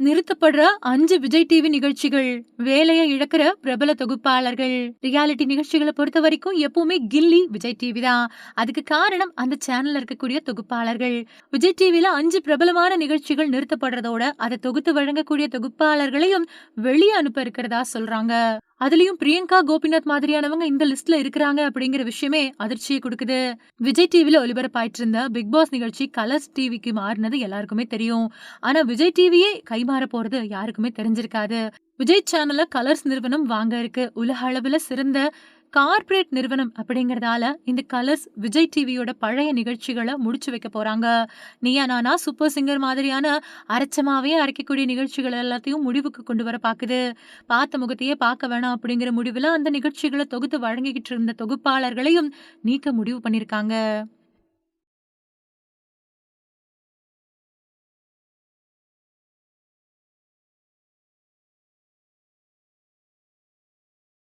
நிறுத்தப்படுற 5 Vijay TV நிகழ்ச்சிகள், வேலைய இழக்கிற பிரபல தொகுப்பாளர்கள். ரியாலிட்டி நிகழ்ச்சிகள பொறுத்தவரைக்கும் எப்பவுமே கில்லி விஜய் டிவி தான். அதுக்கு காரணம் அந்த சேனல்ல இருக்கக்கூடிய தொகுப்பாளர்கள். விஜய் டிவில 5 பிரபலமான நிகழ்ச்சிகள் நிறுத்தப்படுறதோட, அத தொகுத்து வழங்கக்கூடிய தொகுப்பாளர்களையும் வெளிய அனுப்ப இருக்கிறதா சொல்றாங்க. அதுலயும் பிரியங்கா கோபிநாத் மாதிரியானவங்க இந்த லிஸ்ட்ல இருக்கிறாங்க அப்படிங்கிற விஷயமே அதிர்ச்சிய குடுக்குது. விஜய் டிவில ஒளிபரப்பாயிட்டு இருந்த பிக் பாஸ் நிகழ்ச்சி கலர்ஸ் டிவிக்கு மாறுனது எல்லாருக்குமே தெரியும். ஆனா விஜய் டிவியே கைமாற போறது யாருக்குமே தெரிஞ்சிருக்காது. விஜய் சேனல கலர்ஸ் நிறுவனம் வாங்க இருக்கு. உலக அளவுல சிறந்த கார்ப்பரேட் நிறுவனம் அப்படிங்கறதால இந்த கலர்ஸ் விஜய் டிவியோட பழைய நிகழ்ச்சிகள முடிச்சு வைக்க போறாங்க. நீயா நானா, சூப்பர் சிங்கர் மாதிரியான அரைச்சமாவே அரைக்கக்கூடிய நிகழ்ச்சிகள் எல்லாத்தையும் முடிவுக்கு கொண்டு வர பாக்குது. பார்த்த முகத்தையே பார்க்க வேணாம் அப்படிங்கிற முடிவுல அந்த நிகழ்ச்சிகள தொகுத்து வழங்கிக்கிட்டு இருந்த தொகுப்பாளர்களையும் நீக்க முடிவு பண்ணிருக்காங்க.